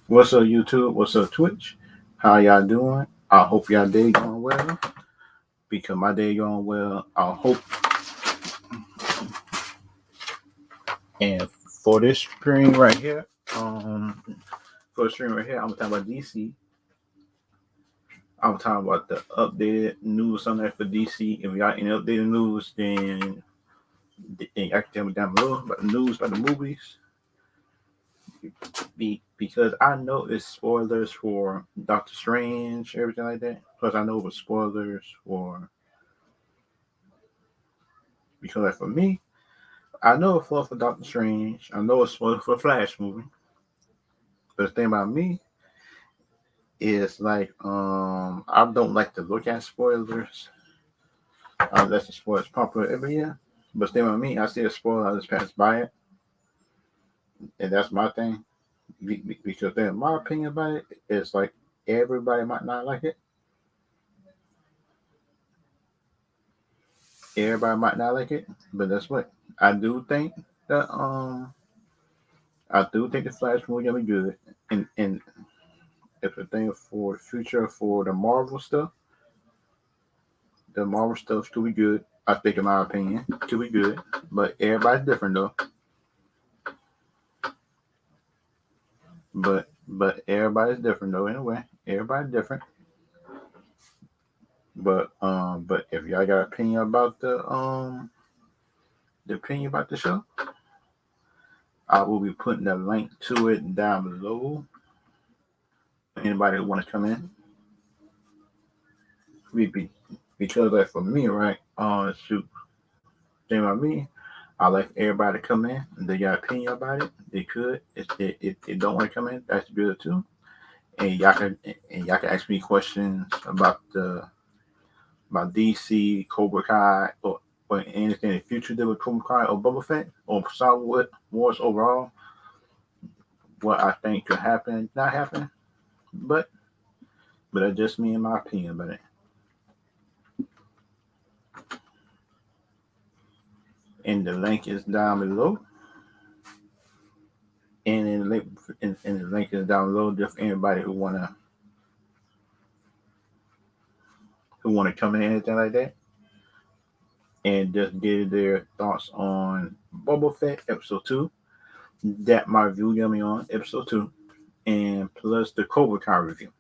What's up, YouTube? What's up, Twitch? How y'all doing? I hope y'all day going well. Because my day going well, I hope. And for this screen right here, for the screen right here, I'm talking about DC. I'm talking about the updated news on there for DC. If y'all any updated news, then y'all can tell me down below about the news about the movies. Because I know it's spoilers for Doctor Strange, everything like that. Plus, I know it was spoilers for because like for me, I know it's for Doctor Strange. I know it's for Flash movie. But the thing about me is like I don't like to look at spoilers unless the spoilers popular every year. But the thing about me, I see a spoiler, I just pass by it, and that's my thing. Because then my opinion about it is like everybody might not like it. Everybody might not like it, but that's what I do think that I do think the Flash movie gonna be good, and if the thing for the future for the Marvel stuff could be good. I think, in my opinion, could be good. But everybody's different though. But everybody's different though. Anyway, everybody's different. But if y'all got opinion about the opinion about the show, I will be putting the link to it down below. Anybody who want to come in, because like for me, right? Shoot, thing about me, I like everybody to come in. They got opinion about it. They could. If they don't want to come in, that's good too. And y'all can ask me questions about DC, Cobra Kai, or anything in the future that with Cobra Kai or Bubba Fett or Star Wars overall. What I think could happen, not happen, but that's just me and my opinion about it. And the link is down below. And the link is down below just for anybody who wanna come in, anything like that, and just give their thoughts on Boba Fett episode 2, that my review yummy on episode 2, and plus the Cobra Kai review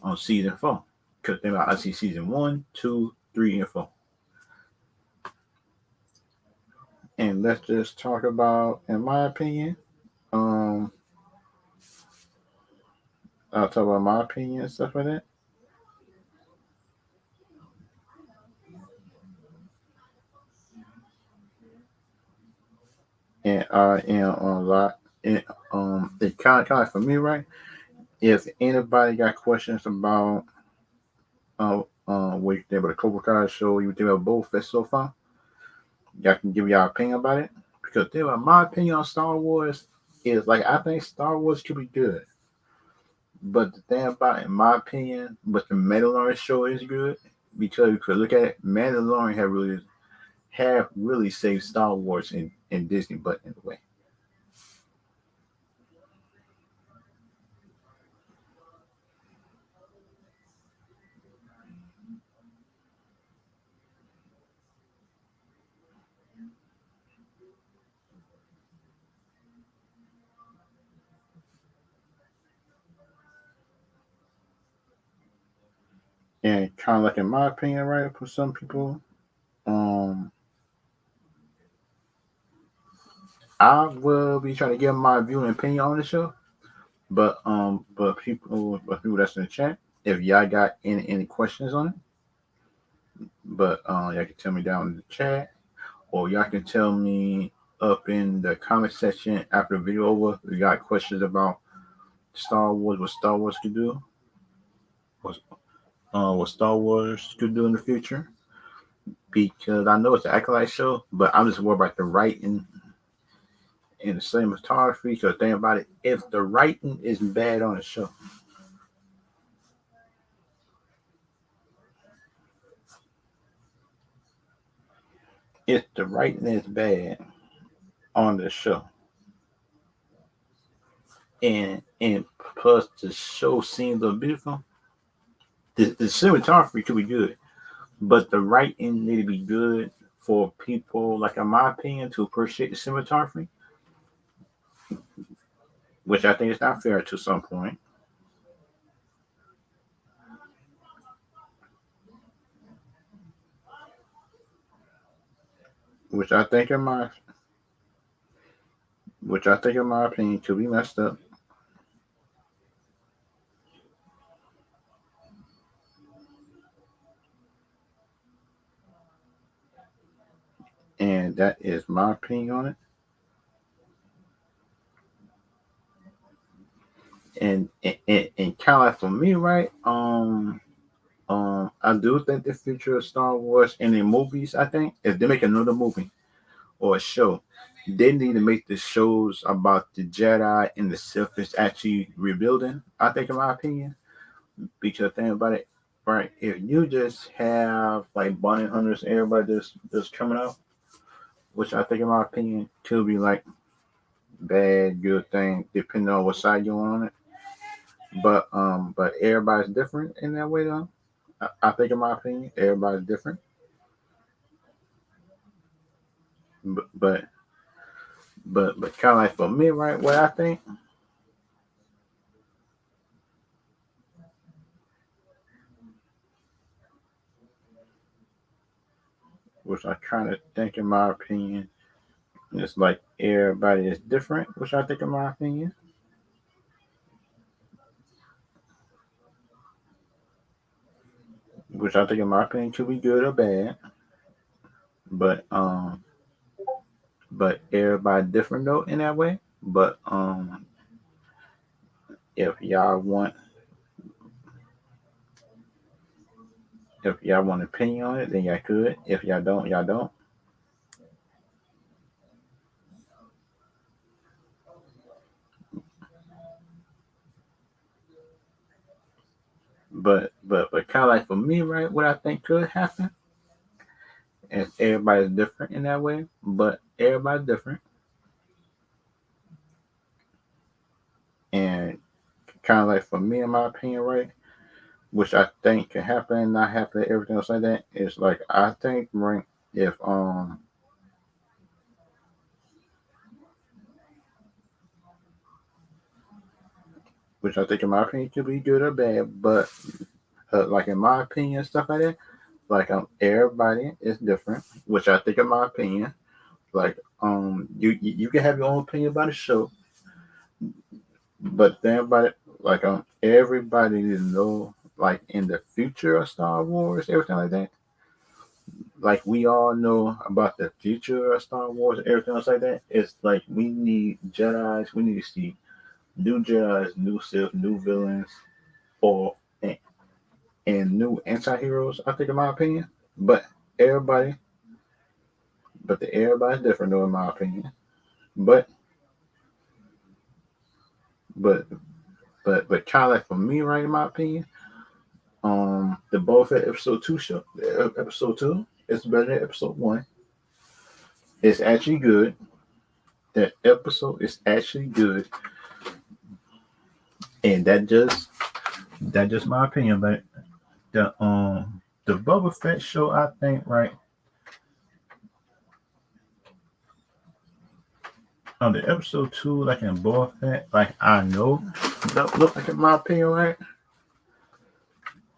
on season 4. Because I see season 1, 2, 3, and 4. And let's just talk about, in my opinion, I'll talk about my opinion and stuff like that. And I am on a lot. And it kind of for me, right? If anybody got questions about what you think about the Cobra Kai show, you think about both Fett so far, y'all can give y'all opinion about it. Because my opinion on Star Wars is like I think Star Wars could be good. But the thing about, in my opinion, but the Mandalorian show is good because you could look at it, Mandalorian have really saved Star Wars in Disney, but in a way. And kind of like in my opinion, right, for some people, um, I will be trying to give my view and opinion on the show. But people that's in the chat, if y'all got any questions on it, y'all can tell me down in the chat, or y'all can tell me up in the comment section after the video over. If you got questions about Star Wars, what Star Wars could do, what Star Wars could do in the future. Because I know it's an acolyte show, but I'm just worried about the writing and the cinematography. Because think about it, if the writing is bad on the show, if the writing is bad on the show, and plus the show scenes are beautiful. The cinematography could be good, but the writing need to be good for people, like in my opinion, to appreciate the cinematography, which I think is not fair to some point. Which I think in my which I think in my opinion could be messed up. And that is my opinion on it. And kind of like for me, right? I do think the future of Star Wars and in movies, I think if they make another movie or a show, they need to make the shows about the Jedi and the Sith is actually rebuilding. I think, in my opinion, because think about it, right? If you just have like bounty hunters, everybody just coming out, which I think, in my opinion, could be like bad, good thing, depending on what side you're on it. But everybody's different in that way, though. I think, in my opinion, everybody's different. But but kind of like for me, right? What I think, which I kind of think, in my opinion, is like everybody is different. Which I think, in my opinion, which I think, in my opinion, could be good or bad. But but everybody different though in that way. But if y'all want if y'all want an opinion on it, then y'all could. If y'all don't, y'all don't. But kind of like for me, right? What I think could happen is everybody's different in that way. But everybody's different, and kind of like for me, in my opinion, right? Which I think can happen, not happen, everything else like that. Is like I think, right? If which I think, in my opinion, could be good or bad, but like in my opinion, stuff like that. Like everybody is different, which I think, in my opinion, like you can have your own opinion about the show, but then about it, like everybody needs to know, like in the future of Star Wars, everything like that. Like we all know about the future of Star Wars, everything else like that. It's like we need Jedi's, we need to see new Jedi's, new Sith, new villains, or and new anti-heroes. I think, in my opinion, but everybody, everybody's different though, in my opinion. But but but kind of like for me, right, in my opinion, the Boba Fett episode 2 show, episode 2 is better than episode 1. It's actually good. That episode is actually good, and that just my opinion. But the Boba Fett show, I think, right, on the episode 2, like in Boba Fett, like I know, look like, in my opinion, right,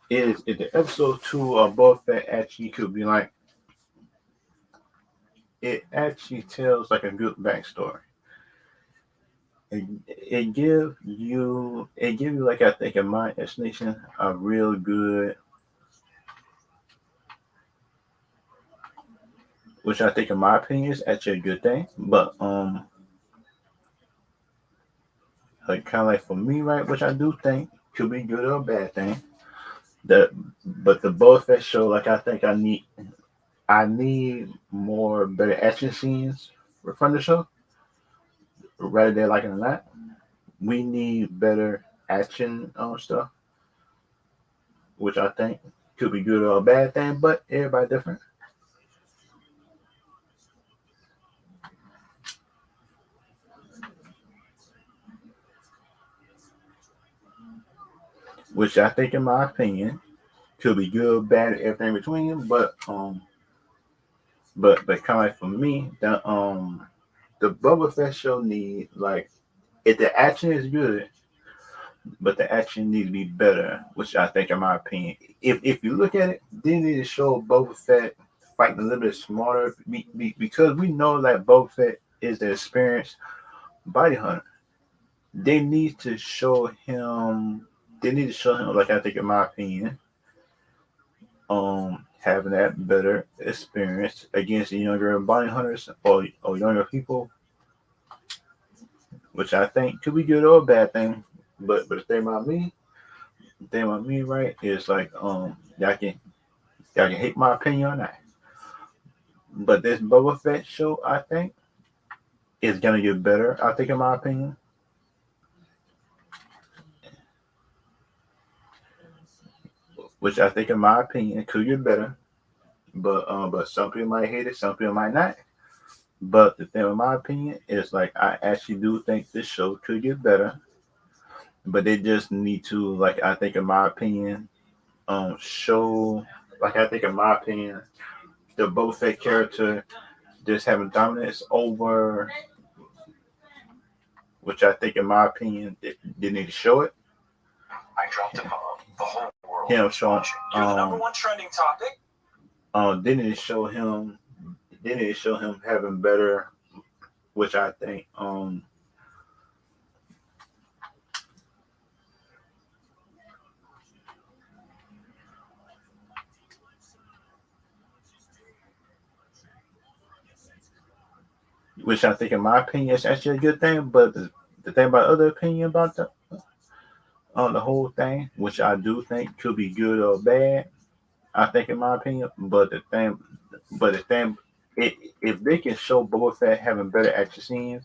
is the episode 2 of Boba Fett actually could be like, it actually tells like a good backstory. It give you like, I think, in my estimation, a real good, which I think, in my opinion, is actually a good thing. But like kind of like for me, right, which I do think could be good or a bad thing. That but the Boba Fett show, like I think I need more better action scenes from the show, rather than like it or not. We need better action stuff, which I think could be good or a bad thing. But everybody different. which I think, in my opinion, could be good, bad, everything in between. But kind of like for me, the Boba Fett show need, like, if the action is good, but the action needs to be better, which I think, in my opinion, if you look at it, they need to show Boba Fett fighting a little bit smarter, because we know that Boba Fett is the experienced body hunter. They need to show him. They need to show him, like, I think, in my opinion, having that better experience against the younger body hunters, or younger people, which I think could be good or a bad thing. But the thing about me, right, is like, y'all can hate my opinion on that. But this Boba Fett show, I think, is gonna get better. I think, in my opinion, which I think, in my opinion, could get better. But some people might hate it, some people might not. But the thing, in my opinion, is like, I actually do think this show could get better. But they just need to, like, I think, in my opinion, show, like, I think, in my opinion, the Boba Fett character just having dominance over, which I think, in my opinion, they need to show it. I dropped a bomb. The whole world. Him showing, you're the number one trending topic. They need to show him. They need to show him having better, which I think, in my opinion, is actually a good thing. But the thing about other opinion about the whole thing, which I do think could be good or bad, I think, in my opinion. But the thing, it, if they can show Boba Fett having better action scenes,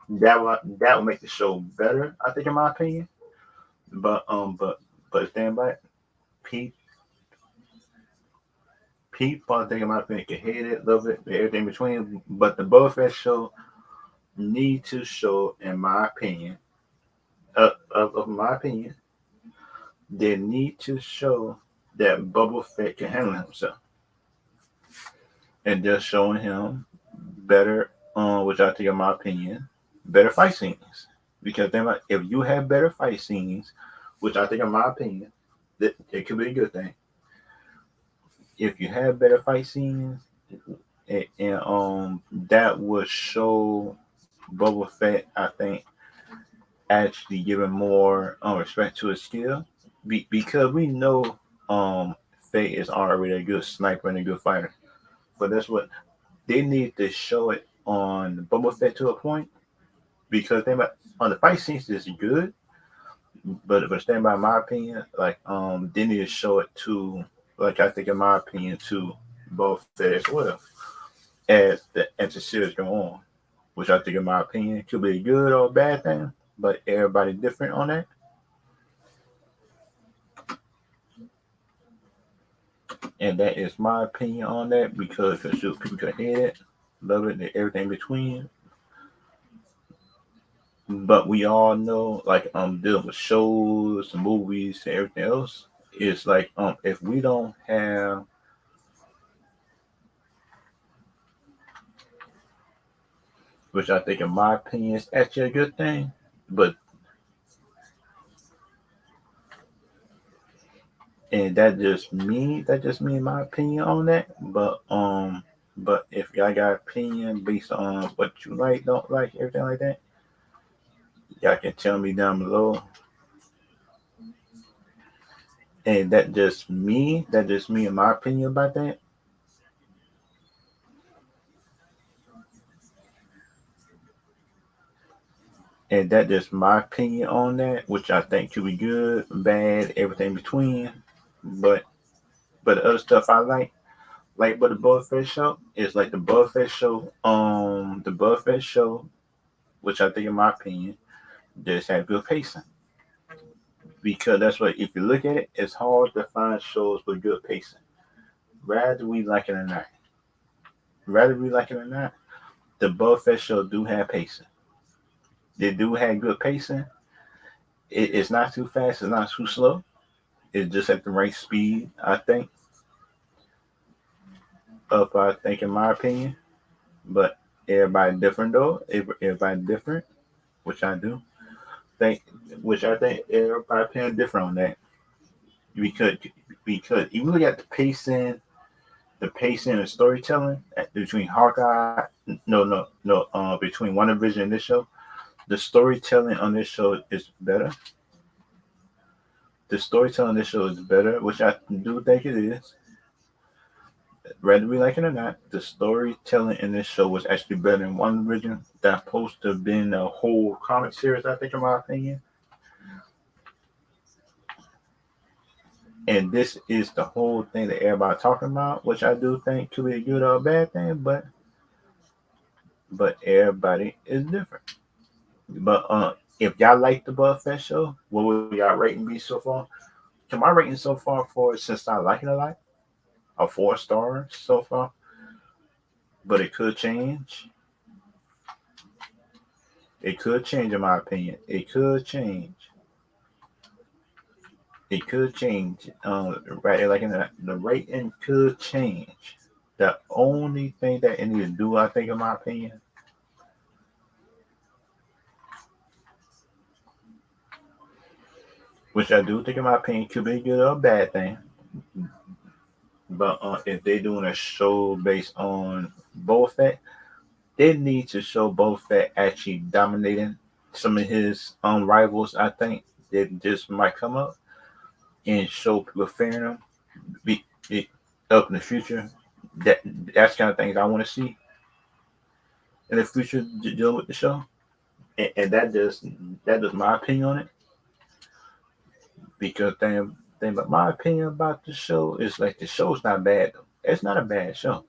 that will make the show better. I think, in my opinion. But the thing about it, Pete people, I think, in my opinion, can hate it, love it, everything in between. But the Boba Fett show need to show, in my opinion, of my opinion, they need to show that Boba Fett can handle himself, and just showing him better, which I think, in my opinion, better fight scenes. Because then, like, if you have better fight scenes, which I think, in my opinion, that it could be a good thing. If you have better fight scenes, and that would show Boba Fett, I think, actually giving more respect to his skill, because we know Fett is already a good sniper and a good fighter. But that's what they need to show it on Boba Fett to a point, because they might, on the fight scenes is good, but stand by my opinion, like, they need to show it to, like, I think, in my opinion, to Boba Fett as well, as the series go on, which I think, in my opinion, could be a good or a bad thing. But everybody different on that, and that is my opinion on that, because shoot, people could hate it, love it, and everything between. But we all know, like, dealing with shows, movies, and everything else, is like, if we don't have, which I think, in my opinion, is actually a good thing. But and that just me, my opinion on that. But if y'all got opinion based on what you like, don't like, everything like that, y'all can tell me down below. And that just me and my opinion about that. And that just my opinion on that, which I think could be good, bad, everything between. But the other stuff I like, but the Buffett show is like the Buffett show, which I think, in my opinion, just had good pacing. Because that's what, if you look at it, it's hard to find shows with good pacing. Rather we like it or not, rather we like it or not, the Buffett show do have pacing. They do have good pacing. It's not too fast, it's not too slow. it's just at the right speed. I think in my opinion, but everybody different though. Everybody different, which I do think, which I think everybody opinion different on that because because you look at the pacing and storytelling between Hawkeye, between WandaVision and this show, the storytelling on this show is better. The storytelling on this show is better, which I do think it is. Whether we like it or not, the storytelling in this show was actually better than WandaVision. That supposed to have been a whole comic series, I think, in my opinion. And this is the whole thing that everybody talking about, which I do think could be a good or a bad thing, but everybody is different. But if y'all like the Bud Fest show, what would y'all rating be so far? To my rating so far for it, since I like it a lot, a 4 stars so far. But it could change. It could change in my opinion. It could change. It could change. Right, like in the rating could change. The only thing that it needs to do, I think, in my opinion, which I do think, in my opinion, could be a good or a bad thing. But if they're doing a show based on Boba Fett, they need to show Boba Fett actually dominating some of his rivals. I think that just might come up and show people fearing him be, be up in the future. That that's kind of things I want to see in the future deal with the show, and that just my opinion on it. Because but my opinion about the show is like the show's not bad though. It's not a bad show,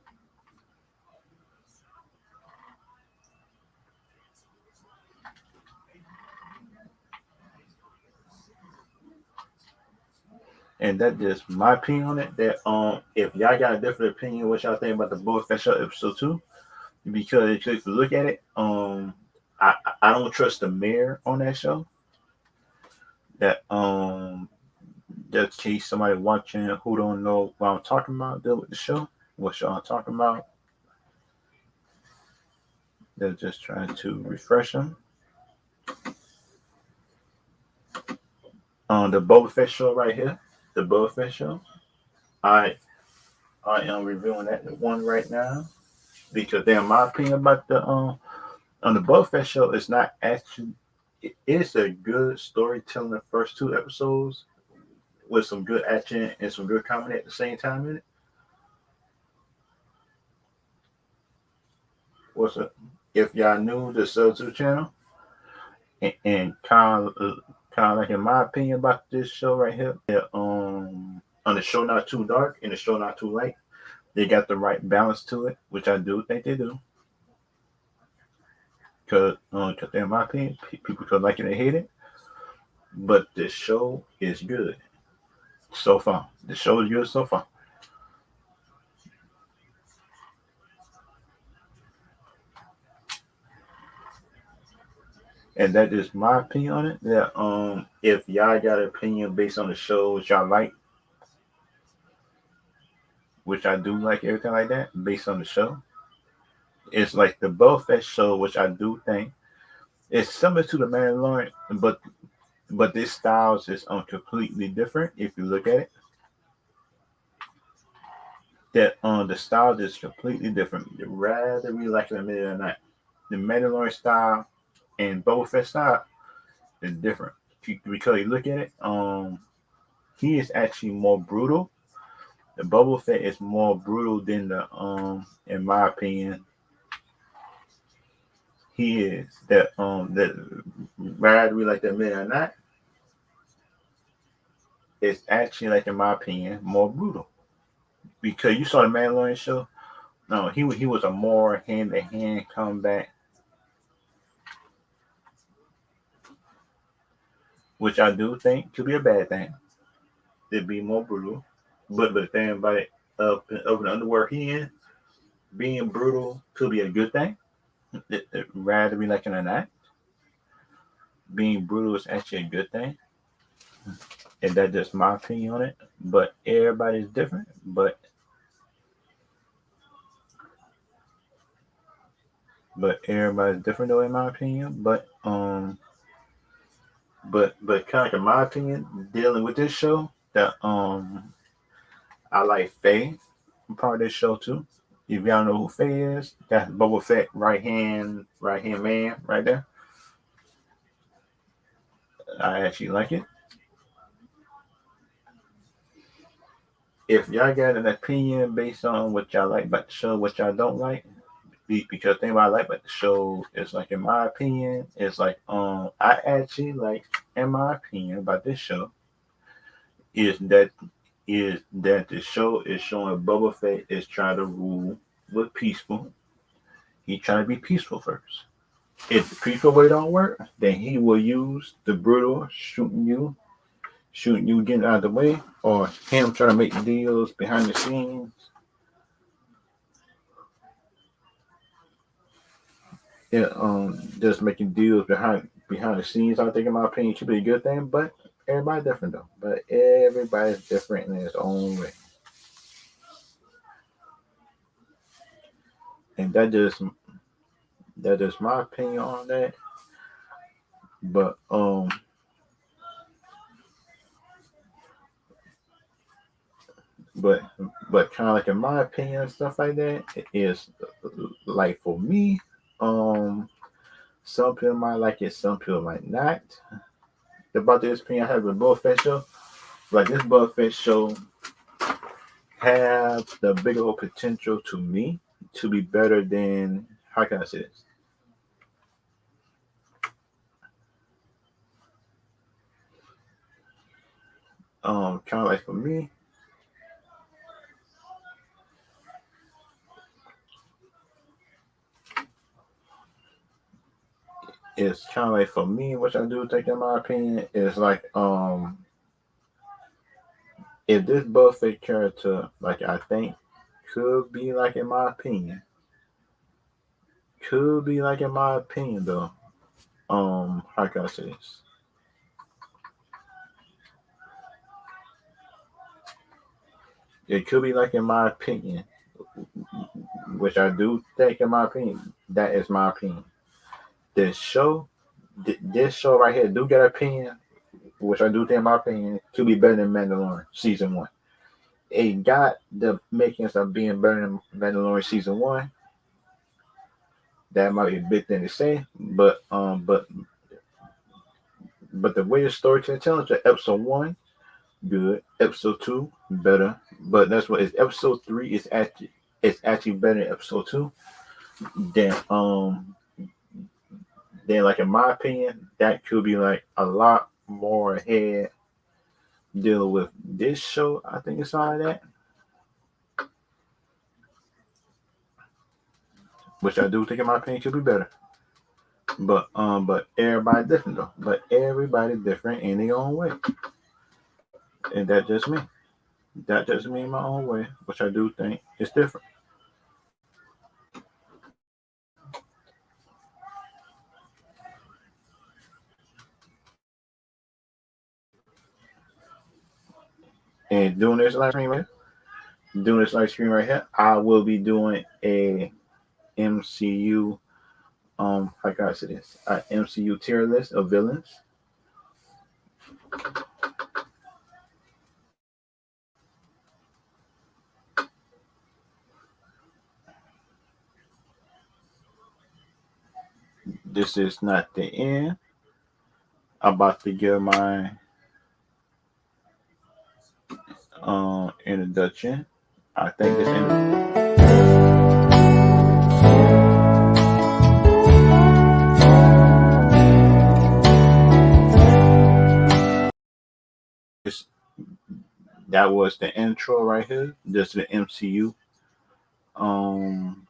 and that's just my opinion on it. That if y'all got a different opinion, what y'all think about the Boba Fett show episode 2? Because if you look at it, I don't trust the mayor on that show. That just in case somebody watching who don't know what I'm talking about deal with the show, what show I'm talking about, they're just trying to refresh them. On the Boba Fett show right here, the Boba Fett show, I I am reviewing that one right now because, in my opinion, about the on the Boba Fett show, it's not actually. It's a good storytelling. The first 2 episodes with some good action and some good comedy at the same time in it. What's up? If y'all new to the Sub channel and kind of like in my opinion about this show right here, on the show not too dark and the show not too light, they got the right balance to it, which I do think they do. Cause in my opinion, people could like it and hate it, but the show is good so far. The show is good so far, and that is my opinion on it. That if y'all got an opinion based on the show which y'all like, which I do like everything like that based on the show, it's like the Boba Fett show, which I do think is similar to the Mandalorian, but this styles is completely different. If you look at it, that the style is completely different. Rather we like it admit it or not, the Mandalorian style and Boba Fett style is different. Because you look at it, he is actually more brutal. The Boba Fett is more brutal than in my opinion, he is that rather we like to admit it or not, it's actually like in my opinion more brutal. Because you saw the Mandalorian show, no, he was a more hand to hand combat, which I do think could be a bad thing. It'd be more brutal, but the thing about it, up in the underworld he in, being brutal could be a good thing. Rather be like in an act, being brutal is actually a good thing. and that's just my opinion on it. But everybody's different. But everybody's different though, in my opinion. But kind of like in my opinion, dealing with this show, that I like Faye. I'm part of this show too. If y'all know who Faye is, that's Boba Fett right hand man right there. I actually like it. If y'all got an opinion based on what y'all like about the show, what y'all don't like, because the thing what I like about the show is like in my opinion, it's like I actually like in my opinion about this show is that the show is showing Boba Fett is trying to rule with peaceful. He's trying to be peaceful first. If the peaceful way don't work, then he will use the brutal shooting you, getting out of the way, or him trying to make deals behind the scenes. Yeah, just making deals behind the scenes. I think, in my opinion, should be a good thing. But everybody's different though. But everybody's different in its own way, and that just my opinion on that. But but kind of like in my opinion and stuff like that, it is like for me, um, some people might like it, some people might not. About this opinion I have with Bullfest show, like this Bullfest show have the bigger potential to me to be better than, how can I say this? Kind of like for me, it's kind of like for me, which I do think in my opinion is like if this Buffett character, like I think could be like in my opinion, though. How can I say this? It could be like in my opinion, which I do think in my opinion. That is my opinion. This show, this show right here, do get an opinion, which I do think in my opinion could be better than Mandalorian season one. It got the makings of being better than Mandalorian season one. That might be a big thing to say, but the way the storytelling tells it, episode one, good. Episode two, better. But that's what is episode three is actually, it's actually better than episode two. Then like in my opinion, that could be like a lot more ahead dealing with this show. I think it's all that. Which I do think in my opinion could be better. But everybody different though. But everybody different in their own way. And that just me. That just me in my own way, which I do think is different. And doing this live stream right here, I will be doing a MCU how can I say this? MCU tier list of villains. This is not the end. I'm about to give my introduction. I think this that was the intro right here. This is the MCU. Um,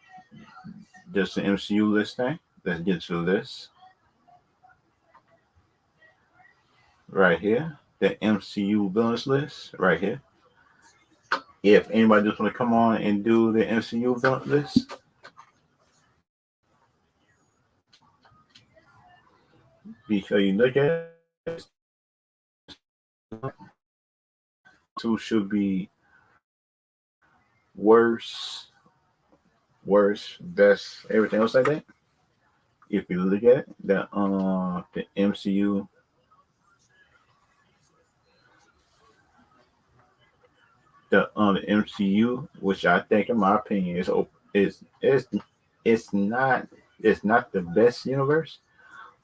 this is the MCU listing. Let's get to this right here. The MCU villains list right here. If anybody just want to come on and do the MCU villain list, because you look at it, two should be worse, best, everything else like that. If you look at it, the MCU, the MCU, which I think, in my opinion, is it's not the best universe,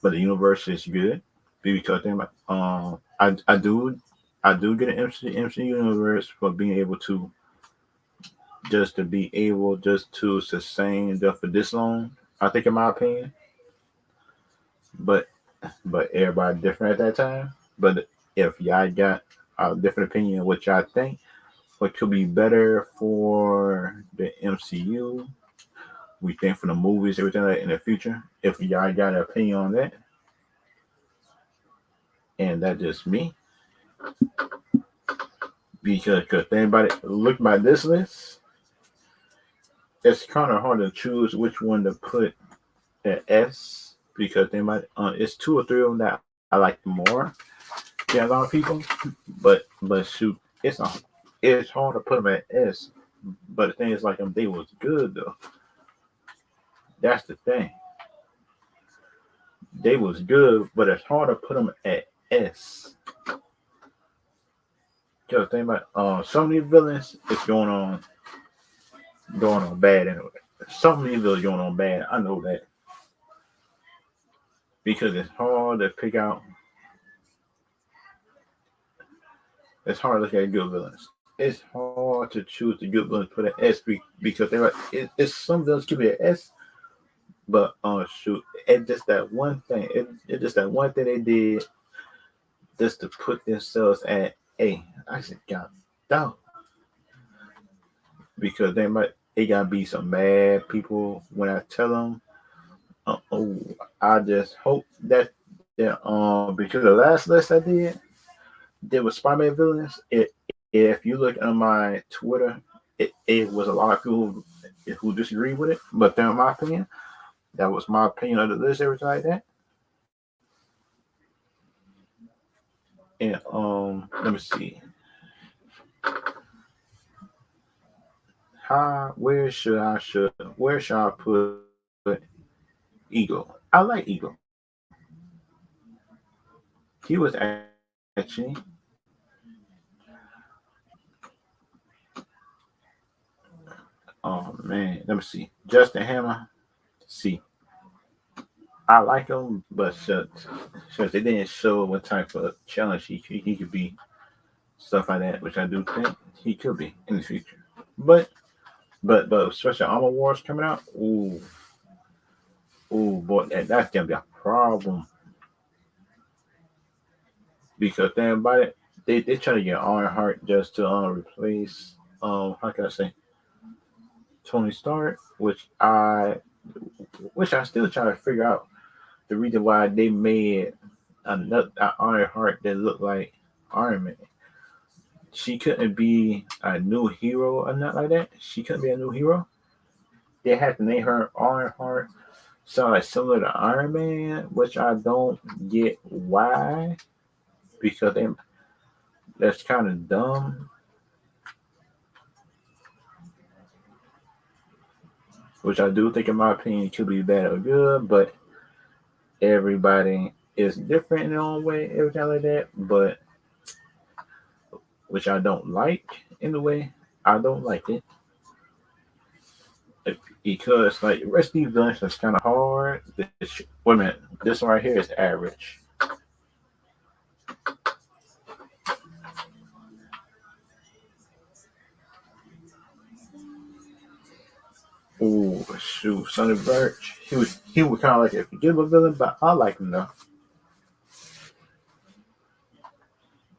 but the universe is good because I do get an MCU universe for being able to just to sustain them for this long. I think, in my opinion, but everybody different at that time. But if y'all got a different opinion of what y'all think, what could be better for the MCU, we think for the movies, everything like that in the future. If y'all got an opinion on that, and that's just me, because anybody look by this list, it's kind of hard to choose which one to put at S because they might it's two or three of them that I like more than a lot of people. But shoot, it's hard to put them at S. But the thing is, like, they was good though. That's the thing. They was good, but it's hard to put them at S. Because think about some of these villains is going on bad anyway. Some of these villains going on bad. I know that because it's hard to pick out. It's hard to look at good villains. It's hard to choose the good villains put an S because they're like it's some villains could be an S, but shoot, it's just that one thing. It's just that one thing they did just to put themselves at A. I said, God, no, because they gotta be some mad people when I tell them. Oh, I just hope that because the last list I did, there was Spider-Man villains. If you look on my Twitter, it was a lot of people who disagree with it. But in my opinion, that was my opinion of the list, everything like that. And let me see. Where should I put Eagle? I like Eagle. He was actually man, let me see. Justin Hammer. See, I like him, but since they didn't show what type of challenge he could be, stuff like that, which I do think he could be in the future. But especially Armor Wars coming out, boy, that's gonna be a problem because think about it, they trying to get Ironheart just to replace how can I say Tony Stark, which I still try to figure out the reason why they made another Ironheart that looked like Iron Man. She couldn't be a new hero or not like that. She couldn't be a new hero. They had to name her Ironheart, so like similar to Iron Man, which I don't get why because that's kind of dumb. Which I do think, in my opinion, could be bad or good, but everybody is different in their own way, everything like that. But which I don't like in a way. I don't like it because like the rest of these villains that's kind of hard. Wait a minute, this one right here is average. Oh shoot, Sonny Birch. He was kind of like a forgettable villain, but I like him though.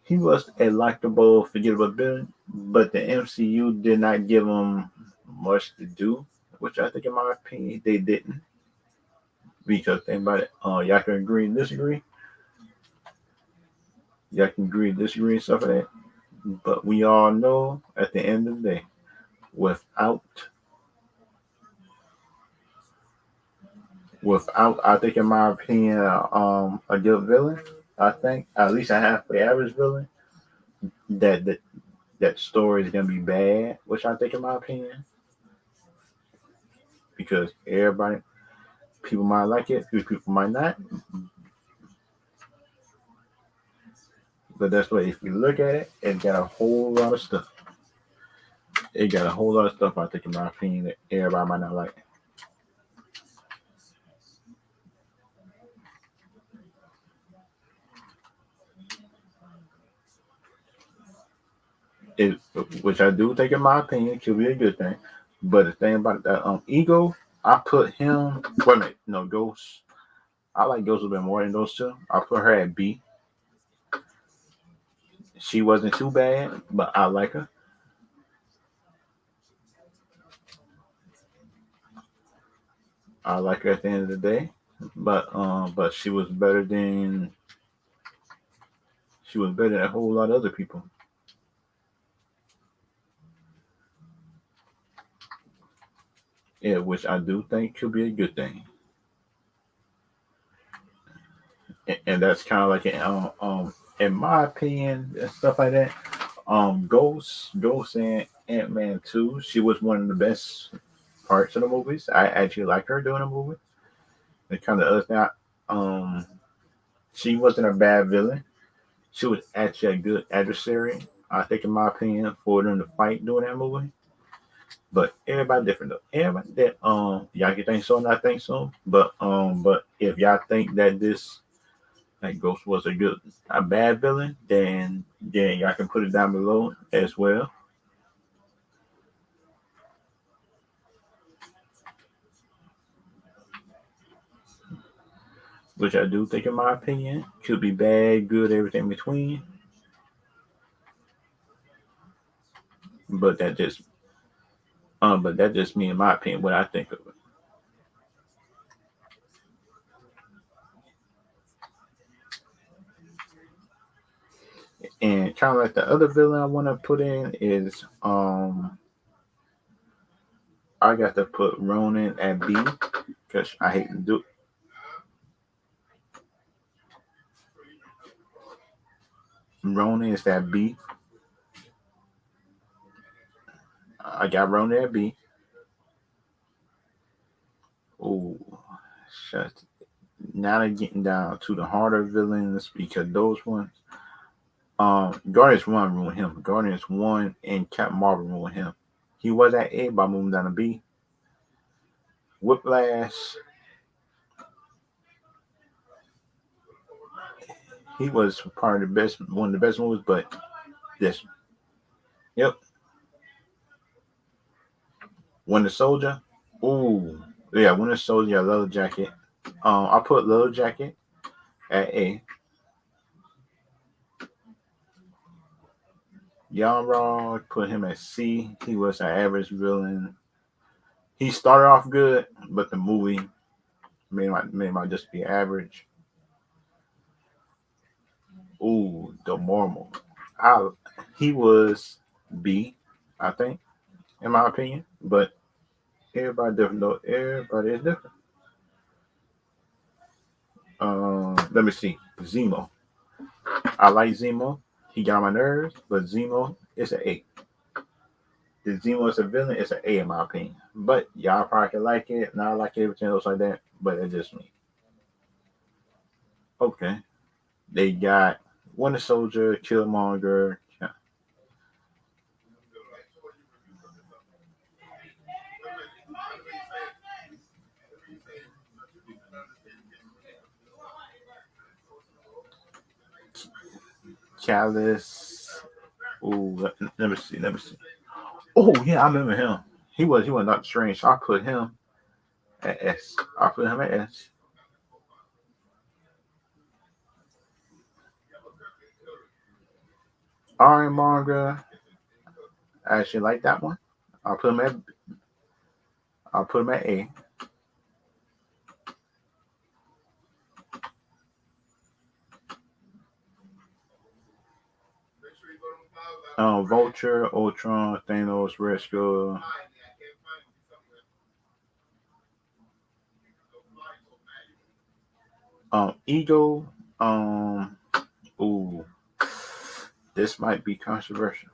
He was a likable, forgettable villain, but the MCU did not give him much to do, which I think, in my opinion, they didn't. Because think about it, y'all can agree and disagree. Y'all can agree and disagree and stuff like that. But we all know at the end of the day, without I think, in my opinion, a good villain, I think at least a half the average villain that that story is gonna be bad, which I think, in my opinion, because everybody, people might like it, people might not. But that's what, if you look at it, it got a whole lot of stuff. It got a whole lot of stuff, I think, in my opinion, that everybody might not like. It, which I do think, in my opinion, could be a good thing. But the thing about that ego, I put him. Wait a minute, no, Ghost. I like Ghost a bit more than those two. I put her at B. She wasn't too bad, but I like her. I like her at the end of the day. But she was better than a whole lot of other people. Yeah, which I do think could be a good thing. And that's kind of like in my opinion and stuff like that. Ghost and Ant-Man 2, she was one of the best parts of the movies. I actually like her doing the movie. It kind of other thing, um, she wasn't a bad villain. She was actually a good adversary. I think, in my opinion, for them to fight during that movie. But everybody different though. Everybody that y'all can think so and I think so. But if y'all think that this like Ghost was a bad villain, then y'all can put it down below as well. Which I do think, in my opinion, could be bad, good, everything in between. But that just me, in my opinion, what I think of it. And kind of like the other villain I want to put in is I got to put Ronan at B because I hate to do. Ronan is that B. I got Ronan at B. Oh, shut. Now they're getting down to the harder villains because those ones. Guardians 1 ruined him. Guardians 1 and Captain Marvel ruined him. He was at A by moving down to B. Whiplash, he was probably one of the best movies, but this, yep. Winter Soldier, ooh, yeah, Winter Soldier, yeah, Leather Jacket. I put Leather Jacket at A. Raw, put him at C. He was an average villain. He started off good, but the movie might just be average. Ooh, the Normal. I he was B, I think, in my opinion. But everybody different though. Everybody is different. Let me see. Zemo. I like Zemo. He got on my nerves, but Zemo is an A. The Zemo is a villain. It's an A, in my opinion. But y'all probably can like it, and I like everything else like that. But it's just me. Okay. They got Winter Soldier, Killmonger. Yeah. Chalice. Ooh, let me see. Let me see. Oh yeah, I remember him. He was not strange. So I put him at S. I put him at S. Ironmonger. I actually like that one. I'll put him at I'll put him at A. Vulture, Ultron, Thanos, Red Skull. Ego. Um, ooh, this might be controversial.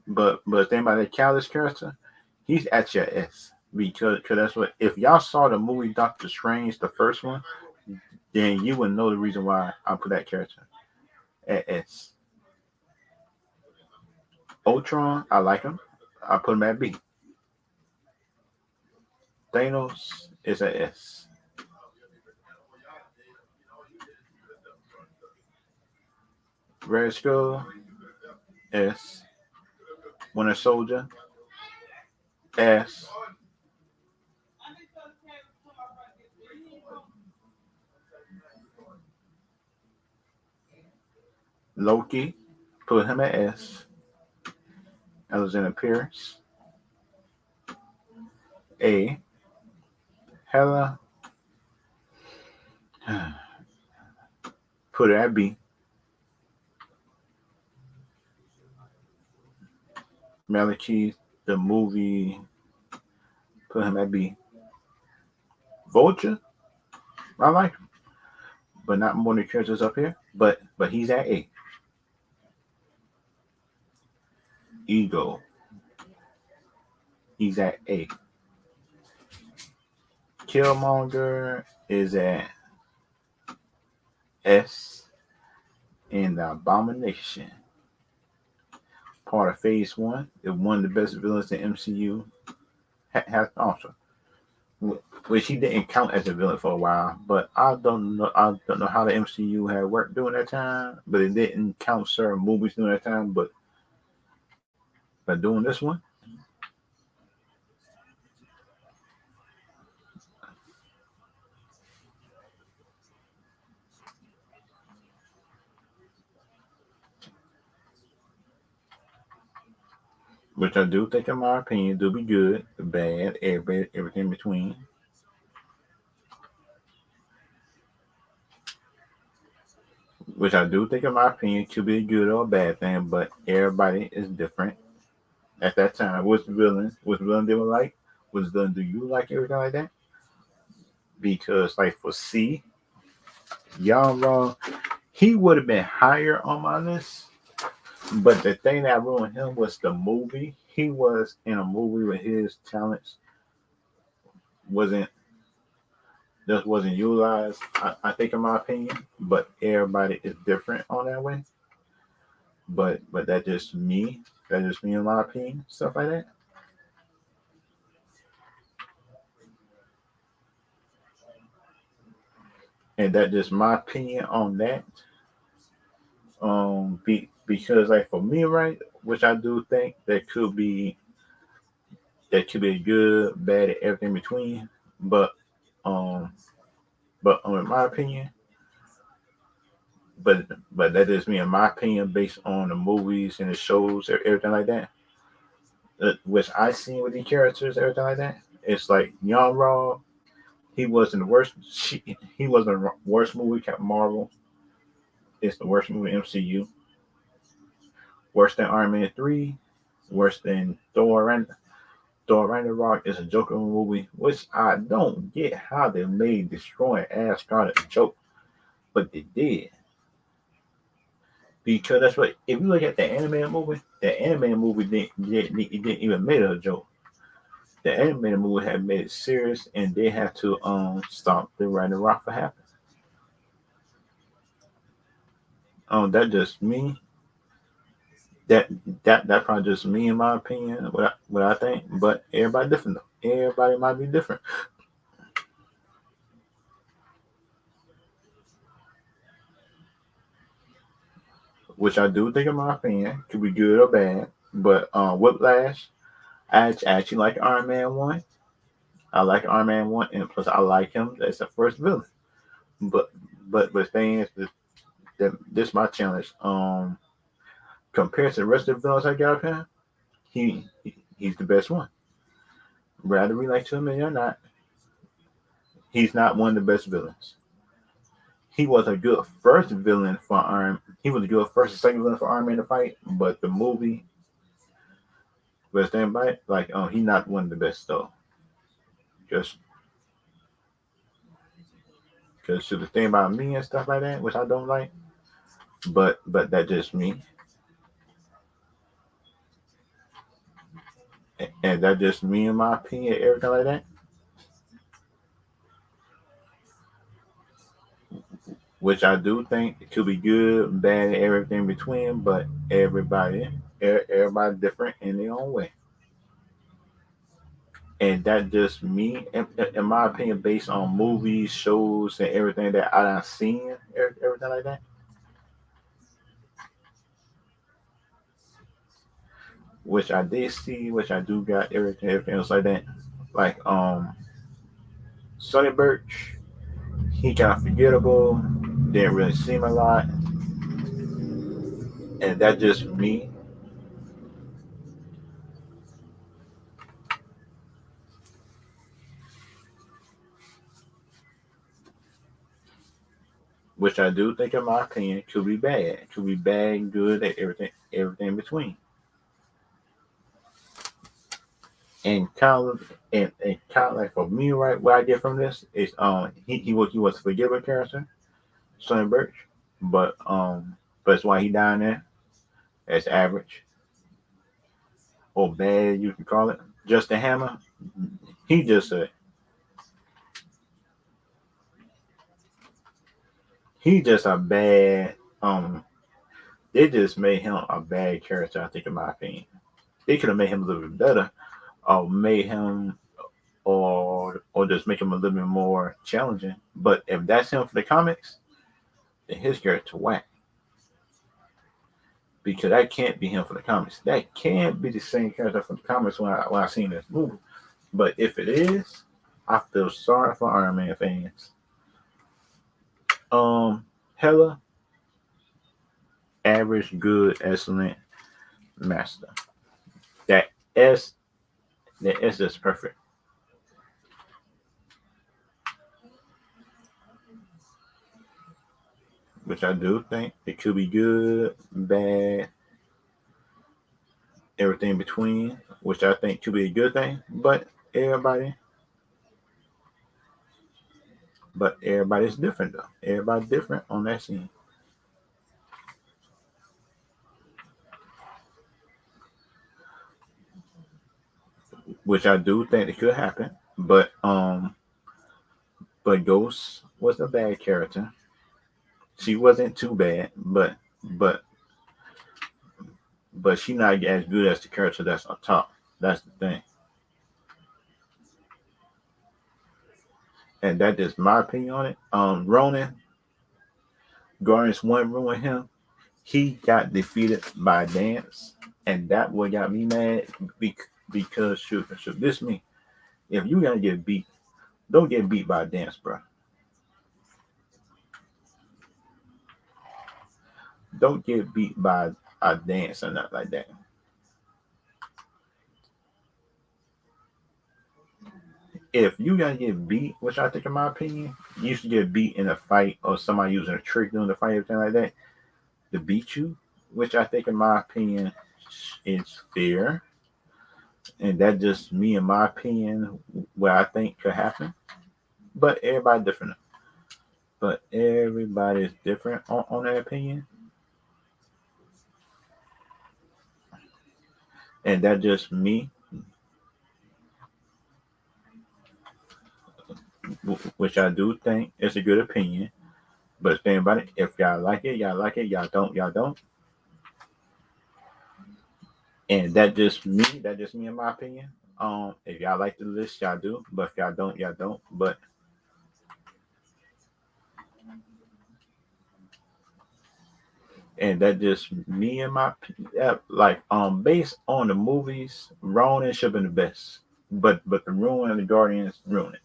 But the thing about the Callous character, he's at your S because cause that's what if y'all saw the movie Doctor Strange, the first one, then you would know the reason why I put that character at S. Ultron, I like him. I put him at B. Thanos is at S. Red Skull, S. Winter Soldier, S. Loki, put him at S. Alexander Pierce, A. Hela, put her at B. Malekith, the movie, put him at B. Vulture, I like him, but not more than the characters up here. But he's at A. Ego, he's at A. Killmonger is at S. And the Abomination, part of Phase One, is one of the best villains in MCU. Has also, which he didn't count as a villain for a while, but I don't know. I don't know how the MCU had worked during that time, but it didn't count certain movies during that time. But by doing this one, which I do think, in my opinion, do be good, bad, everything in between. Which I do think, in my opinion, could be a good or a bad thing, but everybody is different. At that time, what's the villain? What's the villain they would like? What's the villain do you like? Everything like that. Because, like for C, Young Raw, he would have been higher on my list. But the thing that ruined him was the movie. He was in a movie where his talents wasn't just wasn't utilized. I think, in my opinion, but everybody is different on that way. But that's just me. That's just me, in my opinion. Stuff like that. And that's just my opinion on that. Because like for me, right, which I do think that could be good, bad, and everything in between. But um, in my opinion, but but that is me, in my opinion, based on the movies and the shows, everything like that, which I seen with the characters, everything like that. It's like Young Raw. He wasn't the worst. He wasn't the worst movie. Captain Marvel. It's the worst movie in MCU. Worse than Iron Man 3. Worse than Thor. And Thor Ragnarok is a Joker movie, which I don't get how they made destroying Asgard a joke, but they did. Because that's what, if you look at the animated movie didn't even make it a joke. The animated movie had made it serious, and they had to stop the Ragnarok for happening. That just me. That that probably just me, in my opinion, what I think. But everybody different though. Everybody might be different. Which I do think, in my opinion, could be good or bad. But Whiplash, I actually like Iron Man 1. I like Iron Man 1, and plus I like him as the first villain. But but thing is, this is my challenge. Compared to the rest of the villains I got of him, he's the best one. Rather we like to him or not, he's not one of the best villains. He was a good first villain for Iron. He was a good first and second villain for Iron Man to fight, but the movie, but stand by it, like he's not one of the best though. Just because to the thing about me and stuff like that, which I don't like, but that's just me. And that's just me in my opinion, everything like that. Which I do think it could be good, bad, and everything in between, but everybody different in their own way. And that just me, in my opinion, based on movies, shows, and everything that I done seen, everything like that. Which I did see, which I do got everything else like that. Like Sonny Birch, he kind of forgettable, didn't really seem a lot, and that just me. Which I do think, in my opinion, could be bad. Could be bad, good, and everything in between. And kind of like for me, right, what I get from this is he was a forgiving character, Sonny Birch, but that's why he down there as average or bad, you can call it. Justin Hammer, he just a he just a bad they just made him a bad character, I think, in my opinion. They could have made him a little bit better, or made him, or just make him a little bit more challenging. But if that's him for the comics, then his character whack. Because that can't be him for the comics. That can't be the same character from the comics when I seen this movie. But if it is, I feel sorry for Iron Man fans. Hella average, good, excellent, master. That S, that S is perfect. Which I do think it could be good, bad, everything in between, which I think could be a good thing. Everybody, but everybody's different though. Everybody's different on that scene, which I do think it could happen. But Ghost was a bad character. She wasn't too bad, but but she not as good as the character that's on top. That's the thing, and that is my opinion on it. Ronan Guardians One ruined him. He got defeated by Dance, and that what got me mad. Because shoot, this me. If you gotta get beat, don't get beat by Dance, bro. Don't get beat by a Dance or nothing like that. If you gotta get beat, which I think, in my opinion, you should get beat in a fight or somebody using a trick during the fight, everything like that, to beat you, which I think, in my opinion, is fair. And that just me, in my opinion, what I think could happen. But everybody different. But everybody is different on their opinion. And that just me, which I do think is a good opinion. But think about it. If y'all like it, y'all like it. Y'all don't, y'all don't. And that just me. That just me, in my opinion. If y'all like the list, y'all do. But if y'all don't, y'all don't. And that just me and my like based on the movies, Ronan should have been the best. But the ruin and the Guardians ruined it.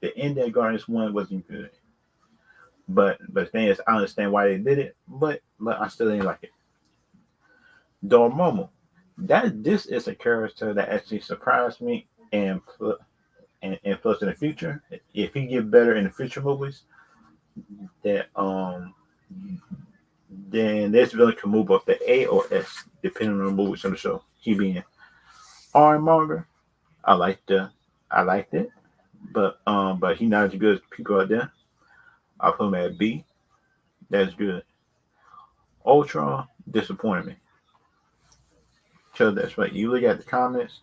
The end of Guardians one wasn't good. But the thing is, I understand why they did it, but I still didn't like it. Dormammu, that this is a character that actually surprised me, and plus in the future, if he get better in the future movies, that then this villain can move up to A or S depending on the movies on the show. He being Ironmonger, I liked it, but he not as good as people out there. I put him at B. That's good. Ultron disappointed me. So that's right. You look at the comments.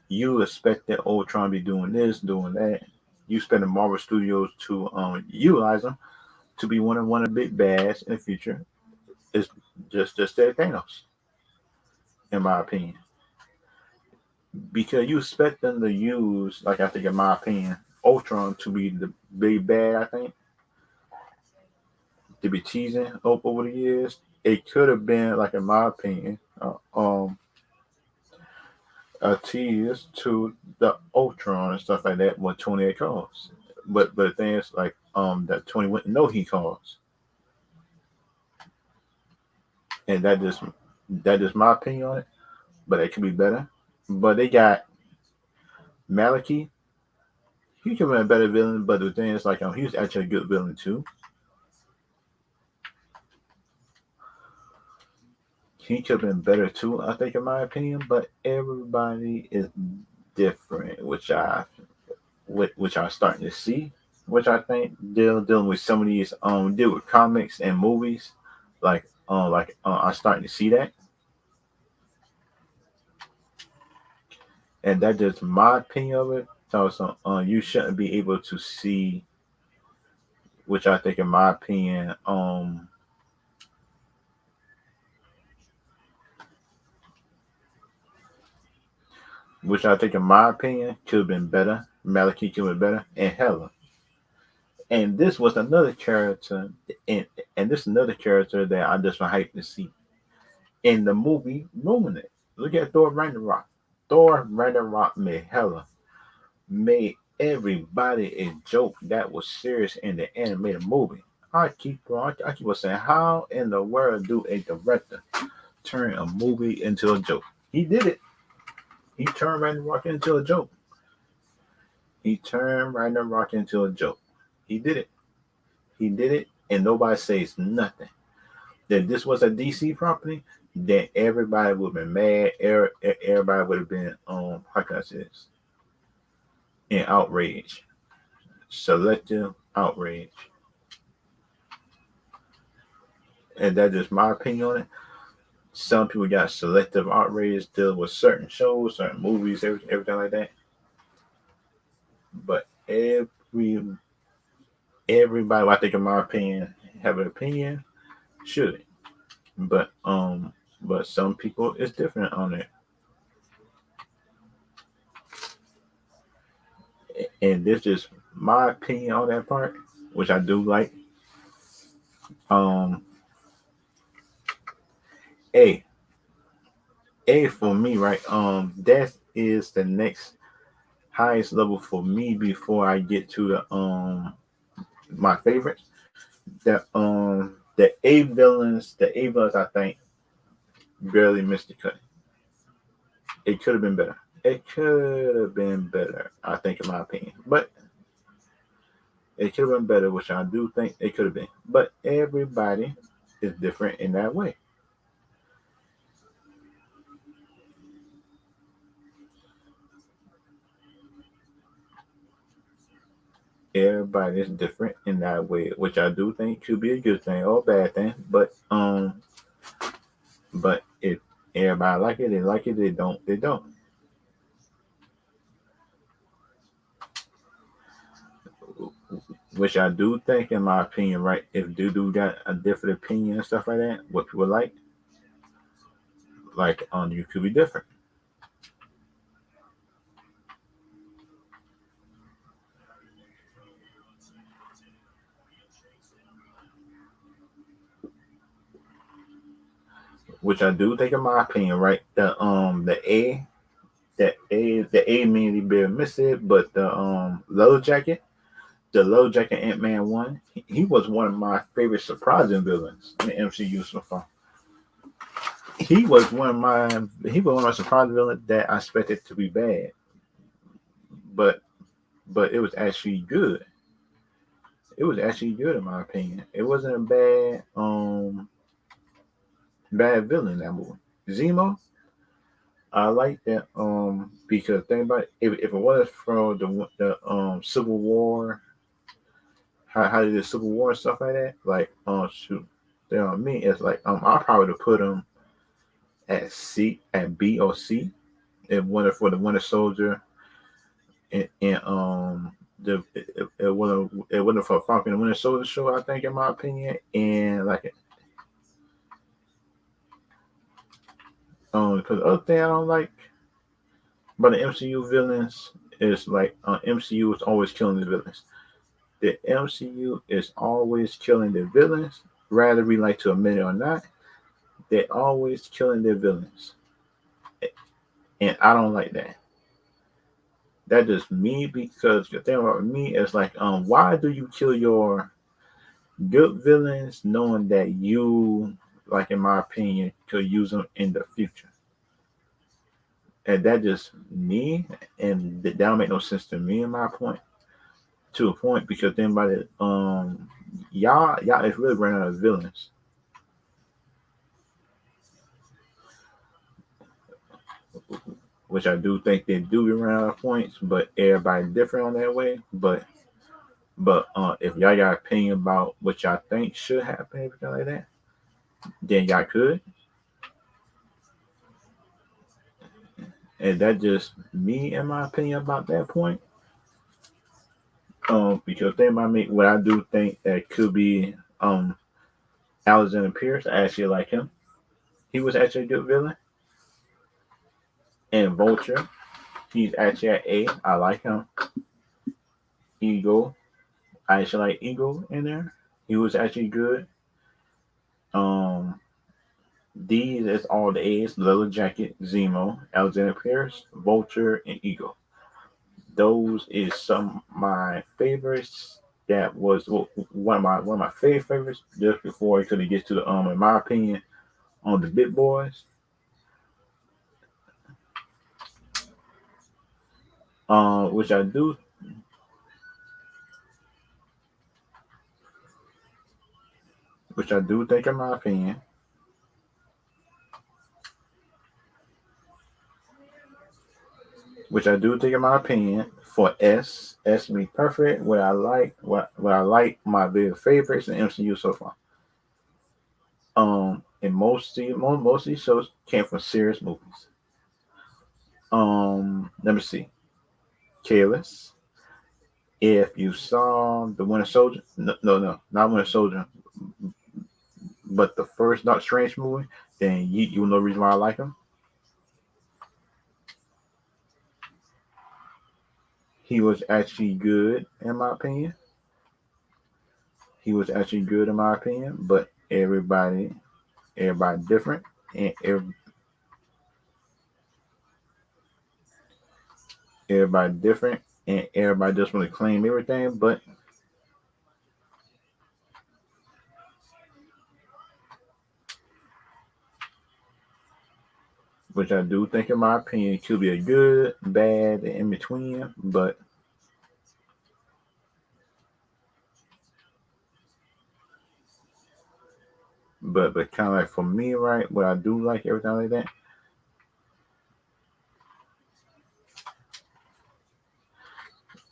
you expect that Ultron be doing this, doing that. You expect the Marvel Studios to utilize him to be one of the big bads in the future. It's just that Thanos, in my opinion, because you expect them to use, like I think, in my opinion, Ultron to be the big bad. I think to be teasing over the years. It could have been, like in my opinion, a tease to the Ultron and stuff like that. What 28 calls, but the thing is, like that 20 wouldn't know he calls, and that is my opinion on it. But it could be better. But they got Maliki. He could be a better villain, but the thing is, like he was actually a good villain too. He could have been better too, I think, in my opinion. But everybody is different, which I starting to see, which I think dealing with some of these deal with comics and movies, I'm starting to see that, and that's just my opinion of it. So you shouldn't be able to see, which I think, in my opinion, could have been better. Maliki could have been better, and Hella. And this was another character, and this is another character that I just was hyped to see in the movie ruined it. Look at Thor Ragnarok. Thor Ragnarok made Hella, made everybody a joke that was serious in the animated movie. I keep on saying, how in the world do a director turn a movie into a joke? He did it. He turned Ragnarok into a joke. He turned Ragnarok into a joke. He did it. He did it, and nobody says nothing. That this was a DC property, then everybody would have been mad. Everybody would have been how can I say this? In outrage, selective outrage, and that's just my opinion on it. Some people got selective outrage dealing with certain shows, certain movies, everything like that. But everybody, I think, in my opinion, have an opinion, should. But some people is different on it, and this is my opinion on that part, which I do like. Um, A A for me, right? That is the next highest level for me before I get to the my favorites. The A villains I think barely missed the cut. It could have been better. It could have been better, I think, in my opinion. But it could have been better, which I do think it could have been. But everybody is different in that way. Everybody is different in that way, which I do think could be a good thing or a bad thing. But if everybody like it, they like it. They don't, they don't. Which I do think, in my opinion, right? If do got a different opinion and stuff like that, what people like you could be different. Which I do think, in my opinion, right? The A mainly bear miss it, but the low jacket Ant-Man one, he was one of my favorite surprising villains in the MCU so far. He was one of my surprising villains that I expected to be bad, but it was actually good. It was actually good, in my opinion. It wasn't a bad villain in that movie. Zemo, I like that because think about it, if it was from the Civil War, how did the Civil War and stuff like that, like shoot, they on me, it's like I probably would have put him at B or C. It wasn't for the Winter Soldier, and it wasn't for Falcon and Winter Soldier show. I think, in my opinion, and like because the other thing I don't like about the MCU villains is like MCU is always killing the villains. The MCU is always killing the villains, rather we like to admit it or not. They're always killing their villains, and I don't like that. That just me, because the thing about me is like, why do you kill your good villains knowing that you, like in my opinion, could use them in the future? And that just me, and that don't make no sense to me in my point, to a point, because then by the y'all is really running out of villains, which I do think they do be running out of points, but everybody different on that way. But if y'all got opinion about what y'all think should happen, everything like that, then y'all could. And that just me and my opinion about that point. Because they might make what I do think that could be Alexander Pierce. I actually like him. He was actually a good villain. And Vulture, he's actually at A. I like him. Eagle, I actually like Eagle in there. He was actually good. Um, These is all the A's: Little Jacket, Zemo, Alexander Pierce, Vulture, and Eagle. Those is some of my favorites. That was one of my favorites just before it could get to the in my opinion, on the big boys. Which I do, think, in my opinion, for S be perfect. What I like my big favorites in MCU so far. And most of these shows came from serious movies. Let me see. Careless. If you saw the Winter Soldier, no, not Winter Soldier, but the first Doctor Strange movie, then you know the reason why I like him. He was actually good in my opinion. But everybody different, and everybody different, and everybody just want to claim everything. But which I do think, in my opinion, could be a good, bad, and in between. But kind of like for me, right? What I do like, everything like that,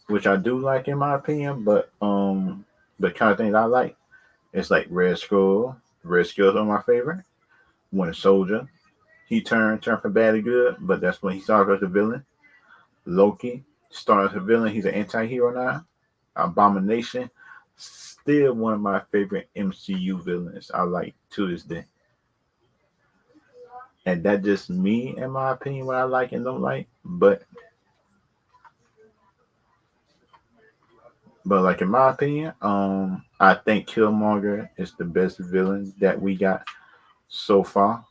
which I do like in my opinion. But the kind of things I like, it's like Red Skull. Red Skull's are my favorite. Winter Soldier, he turned from bad to good, but that's when he started as a villain. Loki started as a villain. He's an anti-hero now. Abomination, still one of my favorite MCU villains. I like to this day. And that just me, in my opinion, what I like and don't like. But like in my opinion, I think Killmonger is the best villain that we got so far.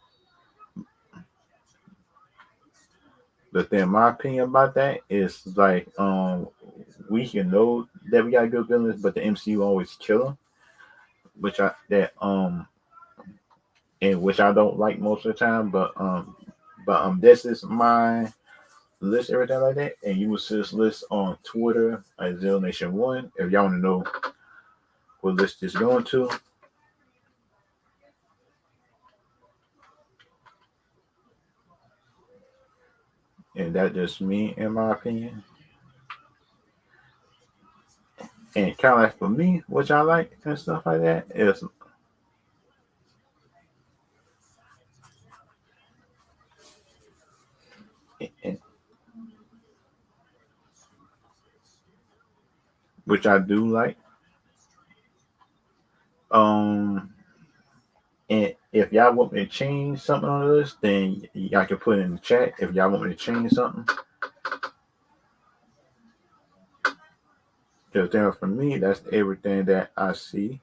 The thing, in my opinion, about that is like, we can know that we got good villains, but the MCU always kill them, which I that and which I don't like most of the time. But this is my list, everything like that, and you will see this list on Twitter at Zero Nation One if y'all want to know what list is going to. And that's just me, in my opinion. And kind of like for me, what y'all like and stuff like that is, and which I do like. Um, and if y'all want me to change something on this, then y'all can put it in the chat. If y'all want me to change something, because there for me, that's everything that I see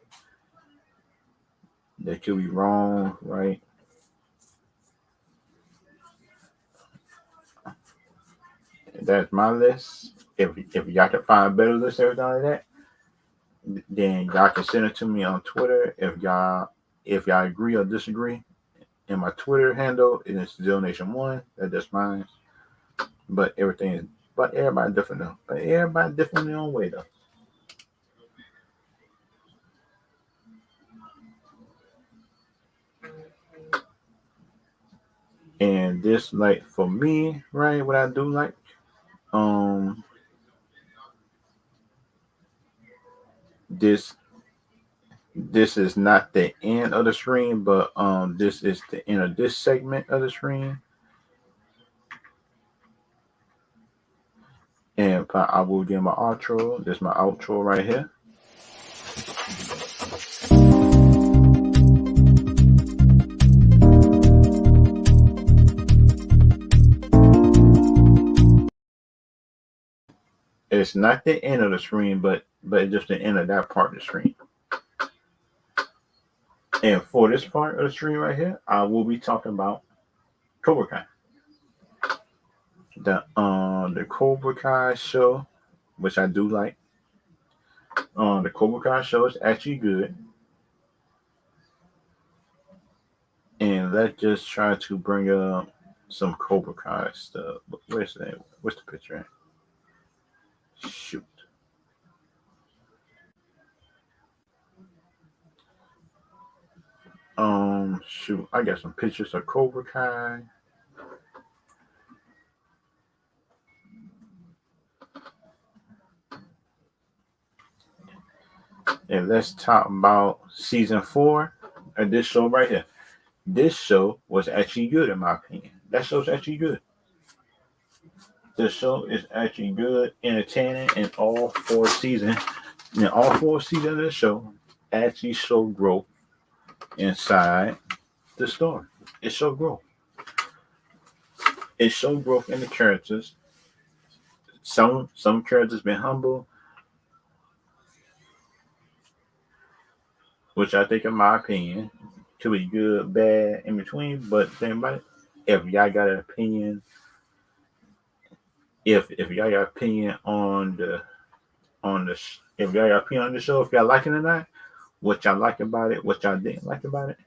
that could be wrong, right? That's my list. If y'all can find better lists, everything like that, then y'all can send it to me on Twitter. If y'all agree or disagree, and my Twitter handle is Donation1. That's just mine. But everybody different though. But everybody different in their own way though. And this like for me, right? What I do like, um, this this is not the end of the stream, but this is the end of this segment of the stream. And I will get my outro. This is my outro right here. It's not the end of the stream, but it's just the end of that part of the stream. And for this part of the stream right here, I will be talking about Cobra Kai. The Cobra Kai show, which I do like. The Cobra Kai show is actually good. And let's just try to bring up some Cobra Kai stuff. Where's that? What's the picture at? Shoot. Shoot. I got some pictures of Cobra Kai. And let's talk about season 4 of this show right here. This show was actually good in my opinion. That show's actually good. This show is actually good, entertaining, and all 4 seasons. And all 4 seasons of the show actually show growth inside the story. It showed growth. It showed growth in the characters. Some characters been humble, which I think, in my opinion, could be good, bad, in between. But think about it. If y'all got an opinion, if y'all got an opinion on the if y'all got an opinion on the show, if y'all like it or not, what y'all like about it, what y'all didn't like about it.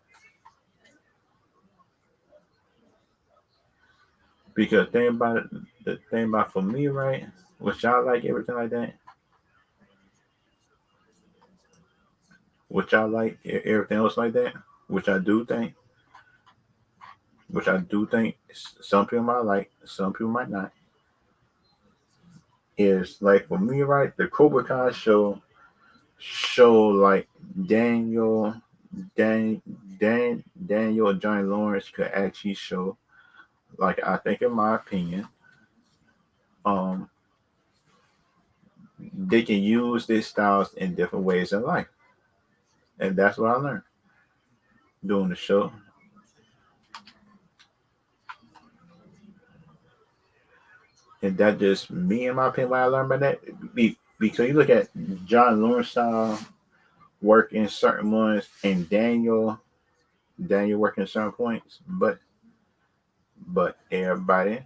Because the thing about for me, right, what y'all like, everything like that, what y'all like, everything else like that, which I do think, some people might like, some people might not. Is like for me, right, the Cobra Kai show like Daniel, Daniel and Johnny Lawrence could actually show, like I think in my opinion, um, they can use their styles in different ways in life, and that's what I learned doing the show. And that just me, in my opinion, what I learned by that. Because you look at John Lawrence style work in certain ones, and Daniel work in certain points, but everybody's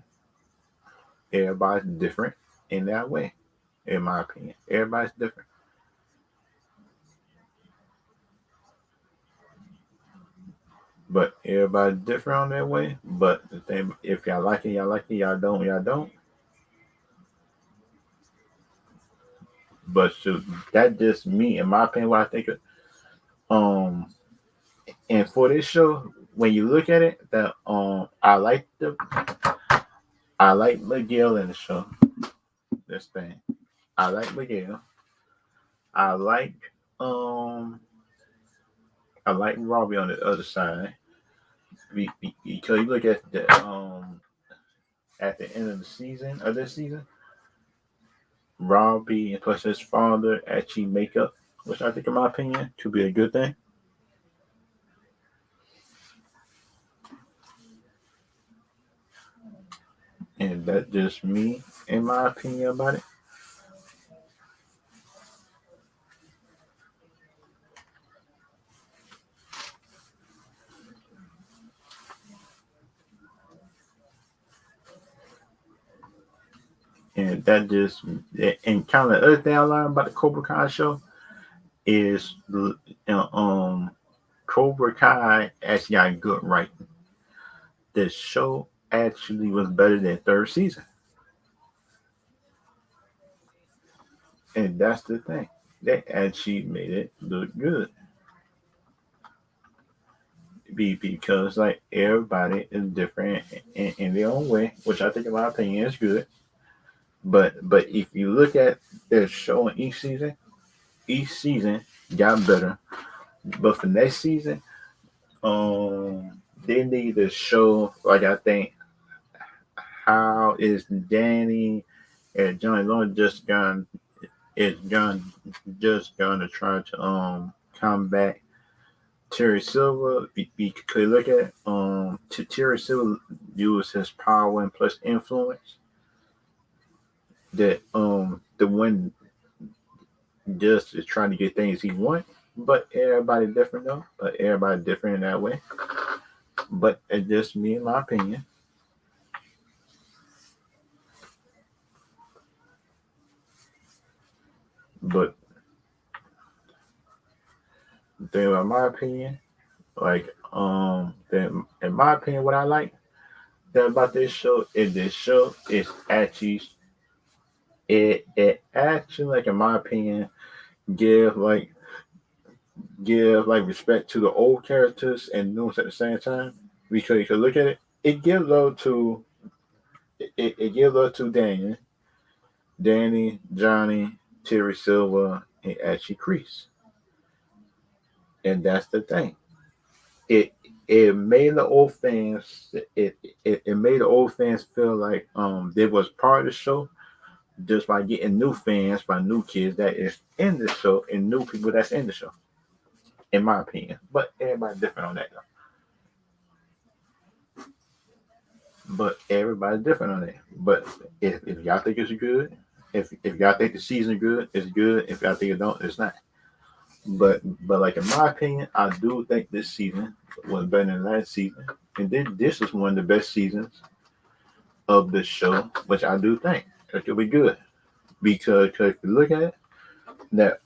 different in that way. In my opinion, everybody's different. But everybody's different on their way. But the thing, if y'all like it, y'all like it. Y'all don't, y'all don't. But so that just me, in my opinion, what I think of. Um, and for this show, when you look at it, that I like Miguel in the show. This thing, I like Miguel. I like um, I like Robbie on the other side. Because you look at the end of the season of this season, Robbie and plus his father actually make up, which I think, in my opinion, to be a good thing. And that's just me, in my opinion, about it. And that just and kind of the other thing I learned about the Cobra Kai show is Cobra Kai actually got good writing. The show actually was better than third season, and that's the thing. They actually made it look good. Because like everybody is different in their own way, which I think, in my opinion, is good. But if you look at the show in each season got better. But for next season, um, they need to show, like, I think, how is Danny and Johnny Long just gonna try to combat Terry Silver. Because look at Terry Silver used his power and plus influence that the one just is trying to get things he want. But everybody different though. But everybody different in that way. But it's just me, in my opinion. But the thing about my opinion, like then in my opinion, what I like that about this show is actually it actually, like, in my opinion, give like respect to the old characters and new ones at the same time. Because you can look at it, it gives love to Danny, Johnny, Terry Silver, and actually Crease. And that's the thing. It it made the old fans it made the old fans feel like they was part of the show just by getting new fans, by new kids that is in the show and new people that's in the show, in my opinion. But everybody's different on that though. But everybody's different on that. But if y'all think it's good, if y'all think the season good, it's good. If y'all think it don't, it's not. But like, in my opinion, I do think this season was better than last season. And this is one of the best seasons of the show, which I do think it could be good. Because if you look at it, that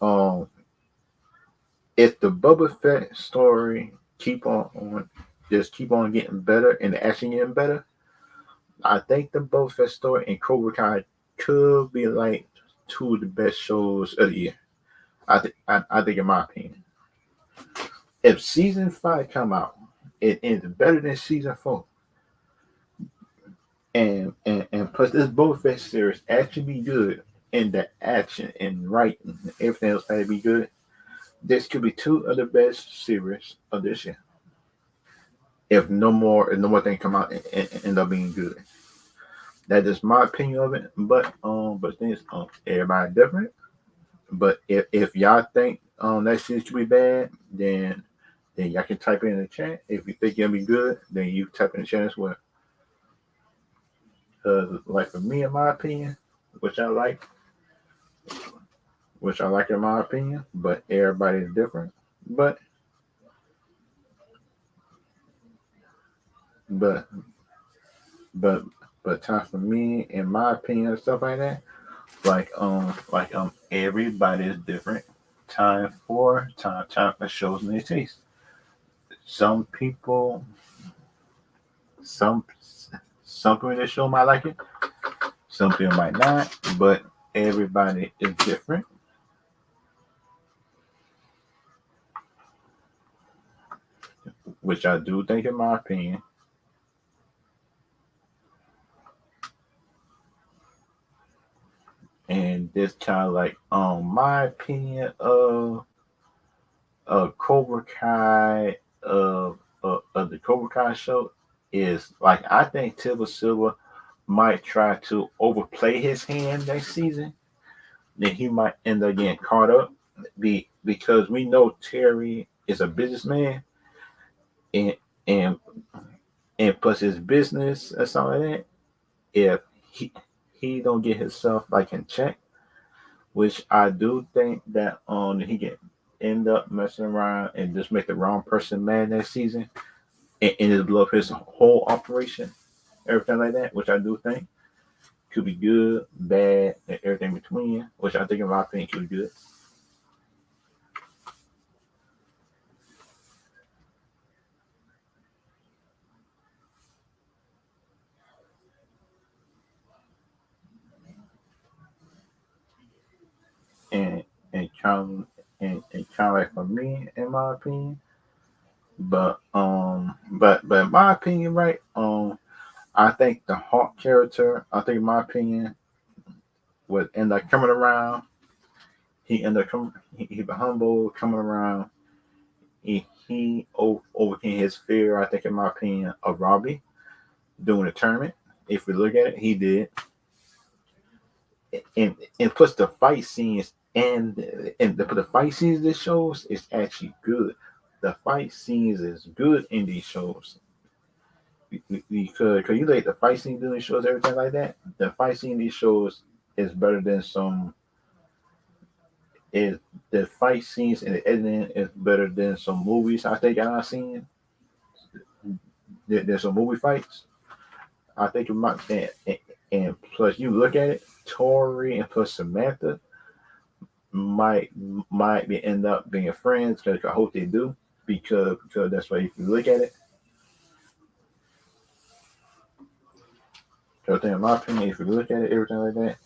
if the Bubba Fett story keep on getting better and the action getting better, I think the Boba Fett story and Cobra Kai could be like two of the best shows of the year. I think, in my opinion, if season 5 come out, it is better than season 4, and plus this Boba Fett series actually be good in the action and writing, and everything else had to be good. This could be two of the best series of this year. If no more things come out and end up being good. That's just my opinion of it. But things everybody different. But if y'all think that series could be bad, then y'all can type it in the chat. If you think it'll be good, then you type in the chat as well. Like, for me, in my opinion, which I like, in my opinion, but everybody's different. But but but but time for me, in my opinion, and stuff like that. Everybody is different. Time for shows and their taste. Some people some some people in the show might like it. Some people might not. But everybody is different, which I do think, in my opinion. And this kind of like my opinion of Cobra Kai of the Cobra Kai show is, like, I think Silver might try to overplay his hand next season then he might end up getting caught up. Because we know Terry is a businessman, and and and plus his business and something like that. If he he don't get himself like in check, which I do think that he can end up messing around and just make the wrong person mad next season, and it blow up his whole operation, everything like that, which I do think could be good, bad, and everything between, which I think in my opinion could be good. And and kind and kind of like for me, in my opinion. But in my opinion, right? I think the Hawk character, I think in my opinion, would end up coming around. He ended up coming. He was humble, coming around. He overcame his fear. I think, in my opinion, of Robbie doing the tournament. If we look at it, he did, and plus the fight scenes the fight scenes this shows is actually good. The fight scenes is good in these shows because you like the fight scenes in these shows, everything like that. The fight scene in these shows is better than some. Is the fight scenes and the editing is better than some movies I think I've seen. There's some movie fights. I think it might and plus you look at it, Tori and plus Samantha might might be end up being friends because I hope they do because that's why if you look at it, so in my opinion, if you look at it, everything like that,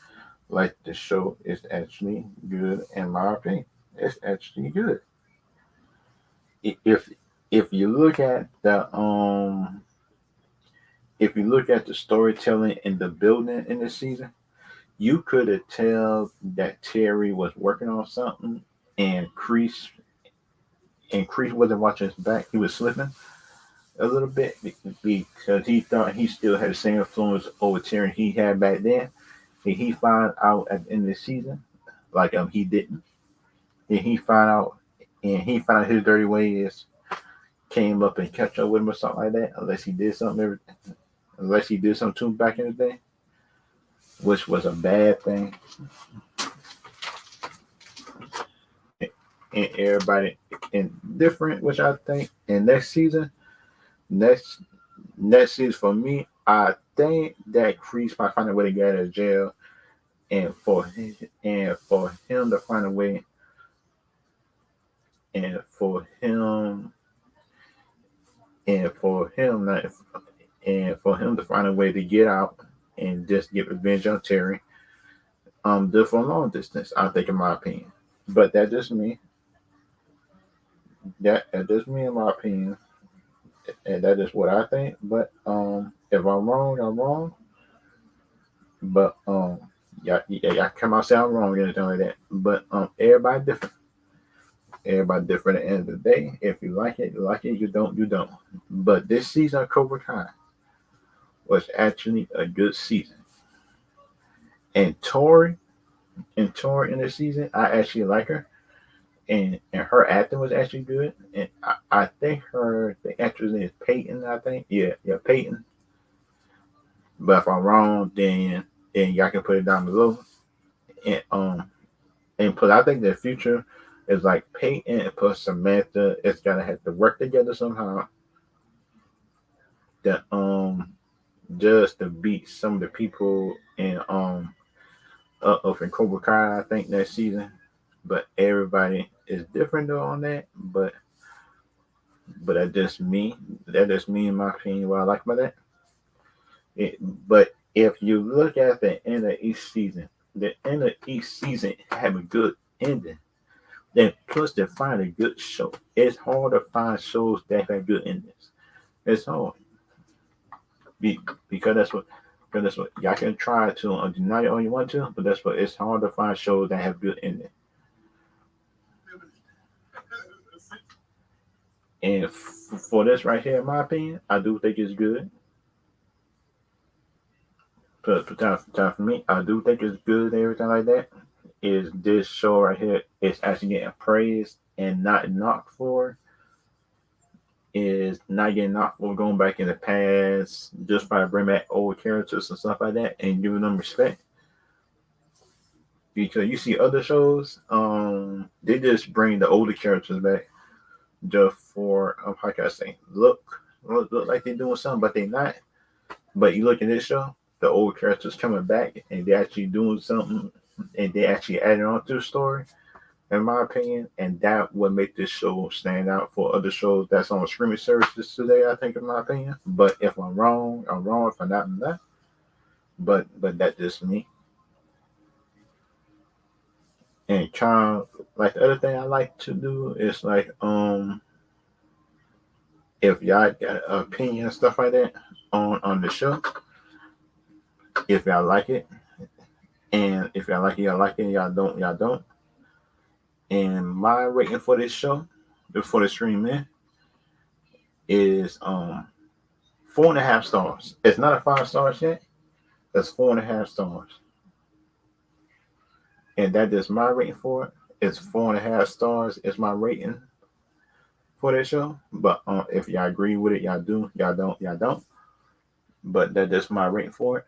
like the show is actually good in my opinion. It's actually good. If if you look at the if you look at the storytelling in the building in this season, you could have tell that Terry was working on something, and Crease wasn't watching his back. He was slipping a little bit because he thought he still had the same influence over Terry he had back then. And he found out at the end of the season, like he didn't. And he found out his dirty ways came up and catch up with him or something like that. Unless he did something to him back in the day, which was a bad thing. And everybody and different, which I think in next next season for me, I think that Crease might find a way to get out of jail, and for him to find a way, and for him and for him not and for him to find a way to get out and just get revenge on Terry. Do for a long distance, I think, in my opinion. But that's just me. That's just me, in my opinion, and that is what I think. But if I'm wrong, I'm wrong. But yeah, come out say I'm wrong or anything like that. But everybody different. Everybody different at the end of the day. If you like it, you like it. You don't, you don't. But this season of Cobra Kai was actually a good season. And Tori in this season, I actually like her. And her acting was actually good. And I think the actress name is Peyton, I think. Yeah, Peyton. But if I'm wrong, then y'all can put it down below. And plus I think the future is like Peyton and plus Samantha. It's gotta have to work together somehow. That just to beat some of the people in up in Cobra Kai, I think next season. But everybody is different though on that. But that's just me. That is me in my opinion. What I like about that. But if you look at the end of each season, the end of each season have a good ending. Then plus to find a good show. It's hard to find shows that have good endings. It's hard. Because that's what y'all can try to deny it all you want to, but that's what it's hard to find shows that have good ending. And for this right here, in my opinion, I do think it's good. But for time for me, I do think it's good and everything like that. is this show right here is actually getting praised and not knocked for, is not getting knocked for going back in the past just by bringing back old characters and stuff like that and giving them respect. Because you see other shows, they just bring the older characters back just for how can I say look like they're doing something, but they not. But you look at this show, the old characters coming back and they actually doing something and they actually adding on to the story, in my opinion, and that would make this show stand out for other shows that's on streaming services today, I think, in my opinion. But if I'm wrong, I'm wrong. If I'm not, I'm not. But that's just me. And kind of like the other thing I like to do is like if y'all got an opinion and stuff like that on the show, if y'all like it, and if y'all like it, y'all like it. Y'all don't, y'all don't. And my rating for this show, for the stream man, is 4.5 stars. It's not a 5 stars yet. That's 4.5 stars, and that is my rating for it. It's 4.5 stars. It's my rating for that show. But if y'all agree with it, y'all do. Y'all don't, y'all don't. But that is my rating for it.